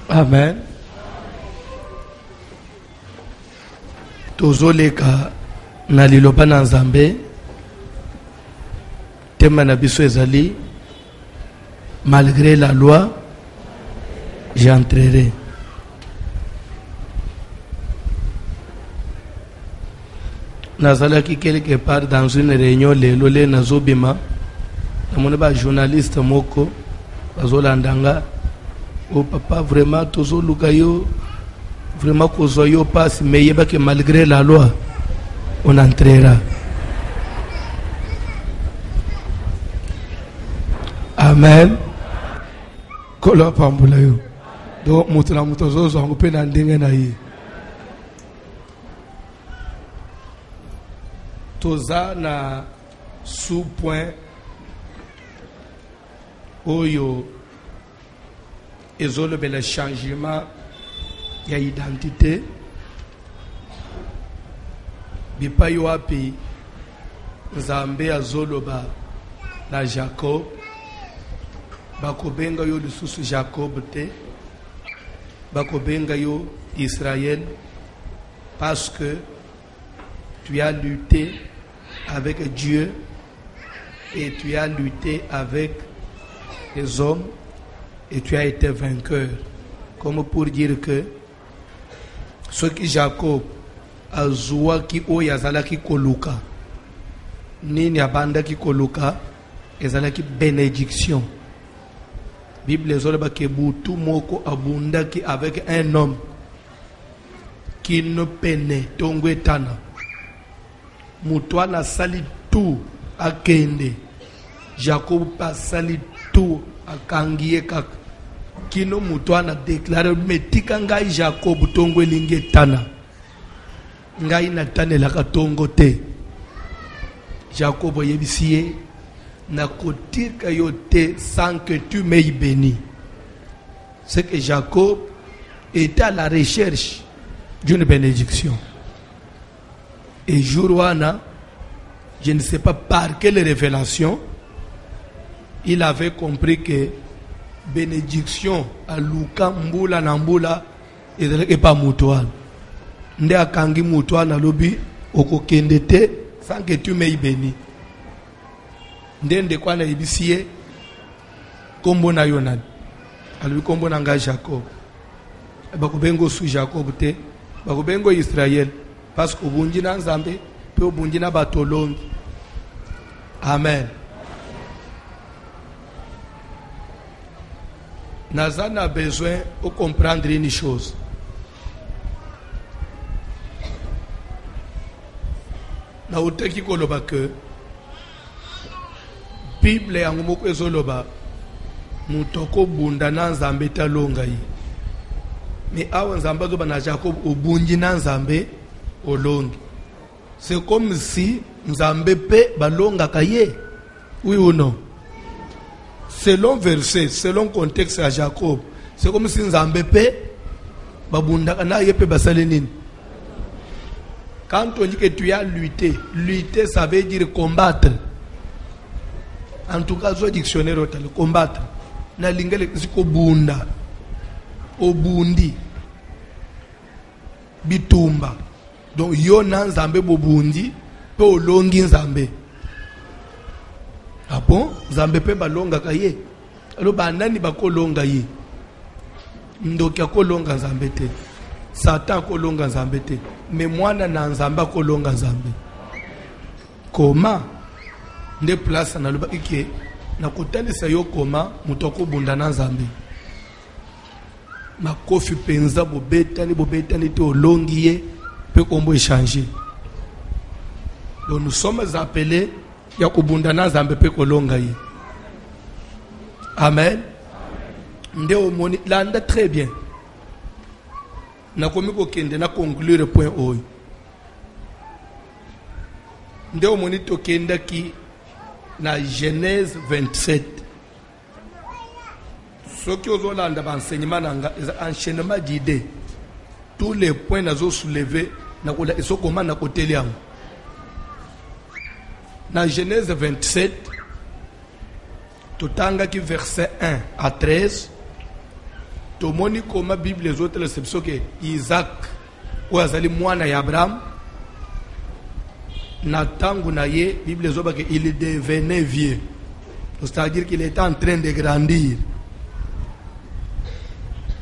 Amen. Tozoleka na liloba na Nzambe. Tema na biso ezali malgré la loi j'entrerai. Nazalaki quelque part dans une réunion lelo le nazobima namoni ba journaliste moko bazolandanga. Oh papa, vraiment tozoluka yo vraiment kozwa yo passe mais yeba que malgré la loi on entrera. Amen. Kola pambula yo. Donc mutu na mutu zo ngope na ndenge na ye. Toza na sous-point oyo ezolobe le changement ya identité bipa yo api Nzambe azoloba na Jacob bakobenga yo lisusu Jacob te bakobenga yo Israël parce que tu as lutté avec Dieu et tu as lutté avec les hommes et tu as été vainqueur. Comme pour dire que ce qui Jacob a zoua ki o yazala ki koluka nini abanda ki koluka ezala ki bénédiction. Bible ezoloba ke butu moko abunda ki avec un homme qui ne pene tongwe tana mutwana sali tout akende Jacob pa sali tout akangiye kaka kino mutwana déclaré metika ngai Jacob tongwe linge tana ngai natanela ka tongo te. Jacob yebisiye na kotika yo te sans que tu m'aies béni. C'est que Jacob était à la recherche d'une bénédiction. Et Jourouana, je ne sais pas par quelle révélation, il avait compris que bénédiction à Luka Mbula Nambula et pas Moutouan. Nde akangi Moutouan à lobi oko kendete sans que tu m'aies béni. Nde kwa na ibisiye kombo na Yonan. Albi kombo na nga Jacob. Bakubengo su Jacob te, bakubengo Israël. Parce que obunji na Nzambe pe obunji na batolongi. Amen. Nazan a besoin de comprendre une chose. Na uteki koloba que Bible yango moko ezoloba mutoko bunda na Nzambe talonga yi. Mais awa Nzambe zo bana Jacob obunji na Nzambe olongi. C'est comme si Nzambe pe balonga kaye. Oui ou non? Selon verset, selon contexte à Jacob, c'est comme si Nzambe pe babunda kana yepe basalenine. Quand on dit que tu as lutté, lutter ça veut dire combattre. En tout cas, le dictionnaire le combattre. Na lingale ko bunda. Obundi. Bitumba. Donc yo na Nzambe bobundi pe olongi Nzambe. Ah bon? Nzambe pe balonga kaye. Alo banani bakolonga ye. Ndoki akolonga Nzambe te. Satan akolonga Nzambe te. Mais mwana na Nzambe akolonga Nzambe. Comment? Nde place na loba ike na kotalisa yo koma mutoko bunda na Nzambe. Makofi penza bobetani te olongi ye pe kombo échanger. Donc nous sommes appelés ya kubunda na Nzambe pe kolonga ye. Amen. Nde omoni landa très bien. Na komi ko kende na conclure point oyo. Nde omoni to kenda ki na Genèse 27. Ce qui aux Hollandais enseignement enchaînement d'idées. Tous les points nazo soulever na kola eso comment na côté yango. Dans Genèse 27, totanga qui verset 1 à 13, tomoni koma Bible les autres c'est que Isaac ou azali mwana ya Abraham na tangu na ye Bible zoba que il devenait vieux, c'est-à-dire qu'il était en train de grandir,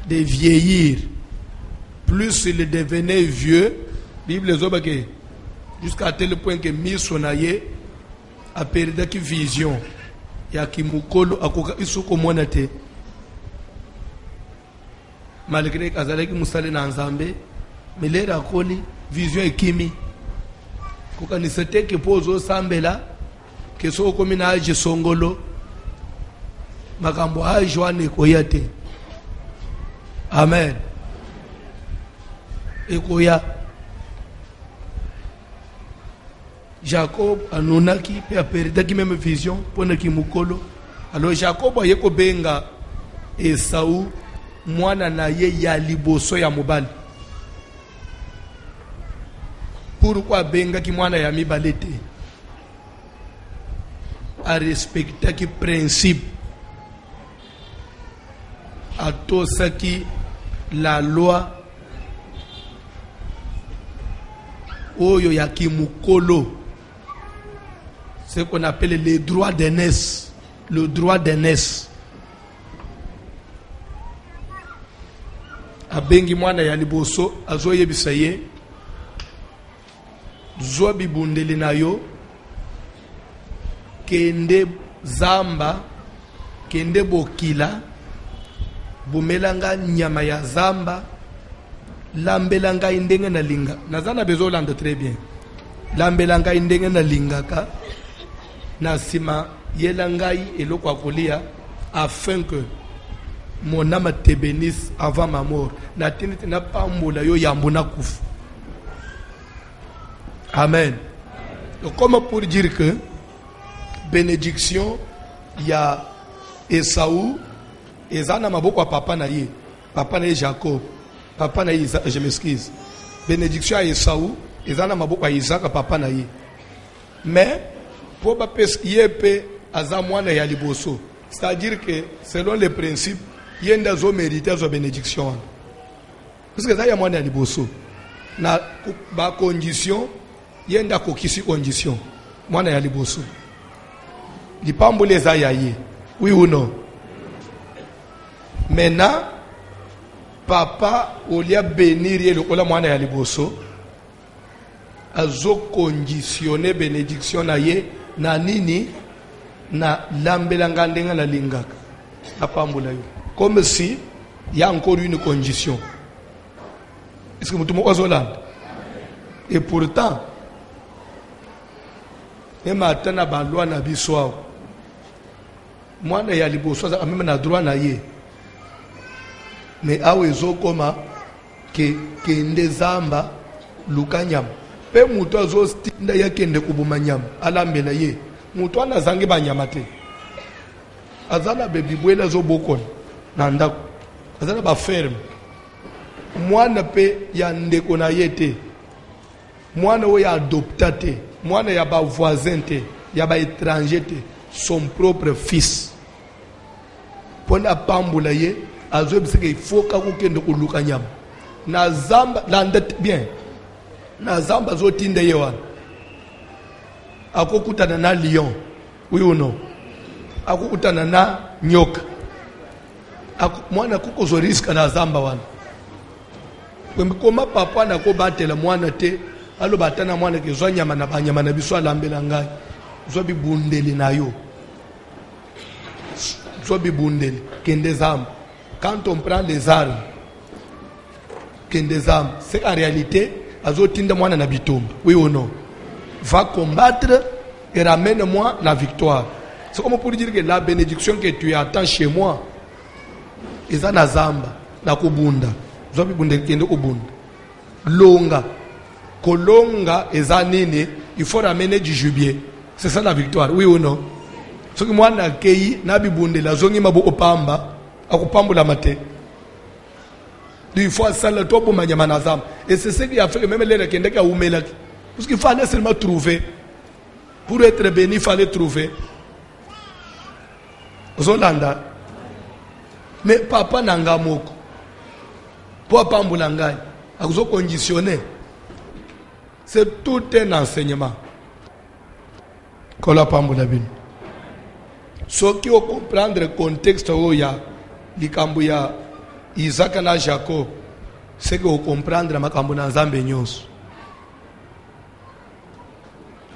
de vieillir. Plus il devenait vieux, Bible zoba que jusqu'à tel point que misonaye a perdu qui vision ya kimukolo akoka isuko mwana te, malgré kazalaki musale na nzambe mais l'air akoli vision ekimi koka ni sete ke pozo sambela ke so komi na aje songolo makambo aje wane koya te. Amen. Ekoya Jacob anonaki pe aperdaki même vision pona ki mukolo. Alors Jacob ayeko benga Esau mwana na ye ya liboso ya mobali. Pourquoi benga ki mwana ya mibale te? A respecta ki principe, a tosaki la loi oyo ya kimukolo, ce qu'on appelle le droit d'aînesse, le droit d'aînesse. Abengi mwana ya liboso azoyebisa ye zwa bibundeli na yo kende zamba kende bokila bumelanga nyama ya zamba lambelanga indenge na linga nazana bezolanda très bien lambelanga indenge na lingaka na sima yelangai eloko akolia afin que mon âme te bénisse avant ma mort. Na tinite na pambola yo yambuna kufu. Amen. Donc comment pour dire que bénédiction il y a Esau ezana maboko papa na ye. Papa na ye Jacob. Papa na ye je m'excuse. Bénédiction à Esau ezana maboko à Isaac papa na ye. Mais pour pas yepe azamwana ya liboso. C'est-à-dire que selon les principes yenda zo mériter zo bénédiction parce que ça y a mwana ya liboso na ba condition yenda ko kisi condition mwana ya liboso lipambole za yaye oui ou non. Maintenant papa olia bénir ye lokola mwana ya liboso azo conditionner bénédiction na ye na nini na lambelanga ndenga na lingaka apambola yo comme si il y a encore une condition. Est-ce que vous avez dit? Et pourtant même atana ba loi na biso mwana ya liboso za même na droit na ye mais awezo koma ke kende zamba lukanyam pe muto azo stinda ya kende kubuma nyama alambela ye muto anazange banyama te azana bebibwela zo bokona na ndako azana ba ferme mwana pe ya ndeko na yete mwana o ya adoptate mwana ya ba voisin te ya ba étranger te son propre fils pona pambula ye azo biseke ifoka kukende kuluka nyama na zamba landet bien na zamba zo tinde yewa akokutana na lion oui ou non akokutana na nyoka mwana kuko zo riska na zamba wana koma papa na ko batela mwana te alo batana mwana ke zwa nyama na banyama na biso alambela ngai zwa bibundeli na yo zwa bibundeli kende zamba. Quand on prend les armes kende zamba c'est en réalité azotinda mwana na bitombe oui ou non va combattre et ramène-moi la victoire. C'est comme pour dire que la bénédiction que tu attends chez moi eza na zamba na kubunda zobi bunde kende kubunda longa kolonga eza nini il faut ramener du gibier c'est ça la victoire oui ou non. Ce que moi na kei na bibunde la zongi mabo opamba akupambula mate il faut ça le topo manyama na zamba et c'est ce qui a fait que même les kende ka umela parce qu'il fallait seulement trouver pour être béni il fallait trouver Zolanda. Mais papa nanga moko Pour pambola ngai, akuzo conditionné. C'est tout un enseignement. Kola pambola bin. Ce qui au comprendre le contexte où il y a likambo ya Isaac na Jacob, c'est que au comprendre makambo na Nzambe nyonso.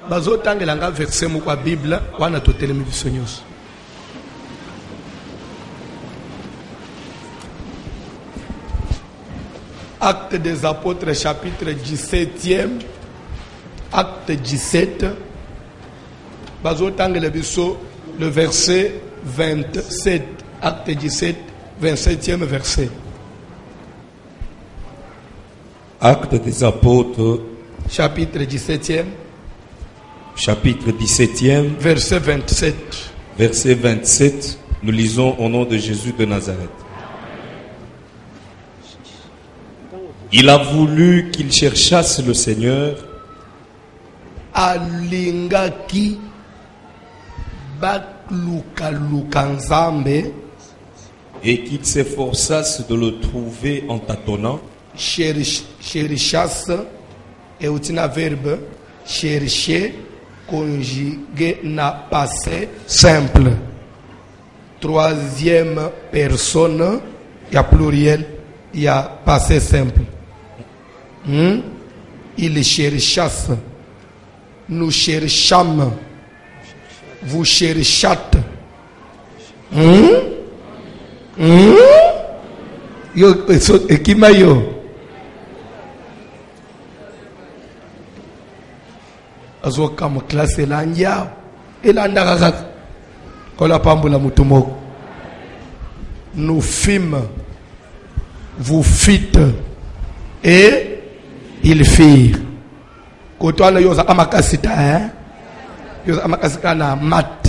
Bazo tangela nga verset mu kwa Bible wana totelemi biso nyonso. Acte des apôtres chapitre 17e, acte 17, bazo tangela biso le verset 27, acte 17, 27e verset. Acte des apôtres, chapitre 17e, chapitre 17e, verset 27. Verset 27, nous lisons au nom de Jésus de Nazareth. Il a voulu qu'ils cherchassent le Seigneur. Alingaki bakluka Nzambe, Et qu'ils s'efforçassent de le trouver en tâtonnant. Cherchasse et utina verbe chercher conjugué na passé simple. Troisième personne, il y a pluriel, il y a passé simple. Il cherchasse, nous cherchâmes, vous cherchâtes. Yo ekima yo azo kama classe lanja elanda kaka kola pambola mutu moko. Nous fîmes, vous fîtes et ils firent. Kotwana yoza amakasita yoza amakasita na mat.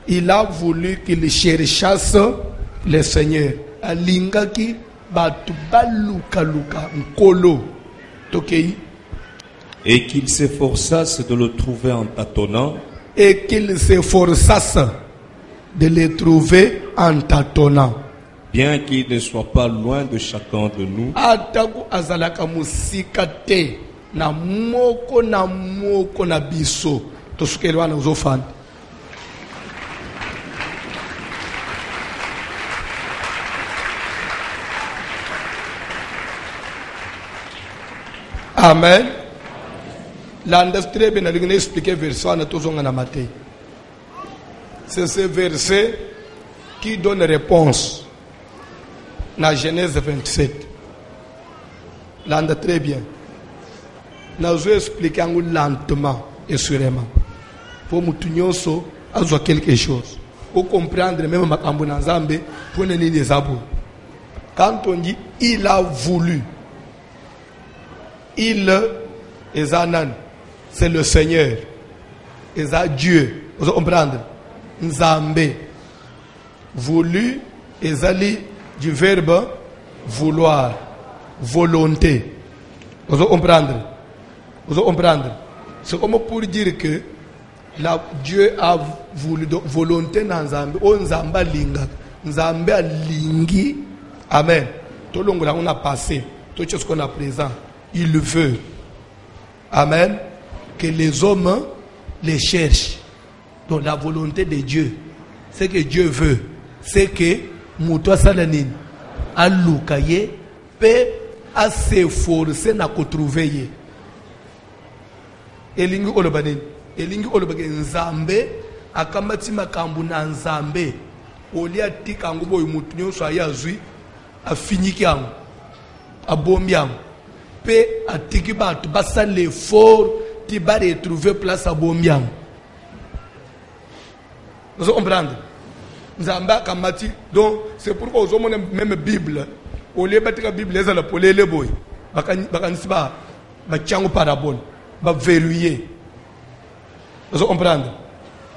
Il a voulu qu'il cherchasse le Seigneur. Alingaki batu baluka nkolo tokei. Et qu'ils s'efforçassent de le trouver en tâtonnant. Et qu'il s'efforçasse de le trouver en tâtonnant. Bien qu'il ne soit pas loin de chacun de nous. Ataku azalaka musika te na moko na biso tosukelwa na uzofanda. Amen. L'industrie bien expliqué verset na tozonga na Matthieu. C'est ce verset qui donne réponse na Genèse 27. L'ande très bien. Na zo expliquer lentement et sûrement. Pour mutunyoso azwa quelque chose. Pour comprendre même makambo na Nzambe pour nini les abou. Quand on dit il a voulu, il Ezanan, c'est le Seigneur. Eza Dieu. Vous comprenez? Nzambe. Voulu, ezali du verbe vouloir, volonté. Vous comprenez? Vous comprenez? C'est comme pour dire que Dieu a voulu, donc volonté dans Nzambe. O Nzamba linga. Nzambe a lingi. Amen. Tout le monde on a passé. Tout ce qu'on a présent. Il veut. Amen. Que les hommes les cherchent. Donc la volonté de Dieu, c'est que Dieu veut. C'est que Moutoua Salanin a loukaye peut à s'efforcer na trouver. Elingi olobanin. Elingi olobage Nzambe akamati makambu na Nzambe. Olia tika ngubo yumutunyo so ayazui afiniki yangu. Abombi yangu. Pe atiki batu basa l'effort ti ba retrouver place abombi yangu. Vous comprenez? Nzamba kamati. Donc c'est pourquoi aux hommes même Bible au lieu de la Bible les ala polele boy bakanisi ba chango parabole ba verrouiller. Vous comprenez?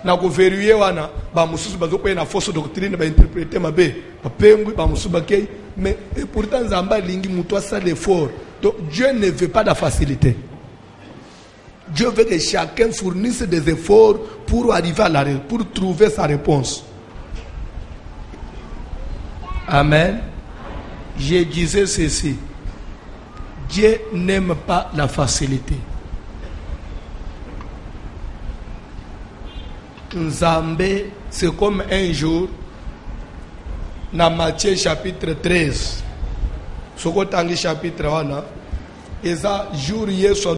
Na ko verrouiller wana ba mususu bazo ko na fausse doctrine ba interpréter mabe ba pengu ba mususu ba kei mais pourtant Nzamba lingi muto sa l'effort. Donc Dieu ne veut pas de facilité. Dieu veut que chacun fournisse des efforts pour arriver à pour trouver sa réponse. Amen. Je disais ceci. Dieu n'aime pas la facilité. Nzambe, c'est comme un jour, dans Matthieu chapitre 13, ce que chapitre 1, et ça, jour,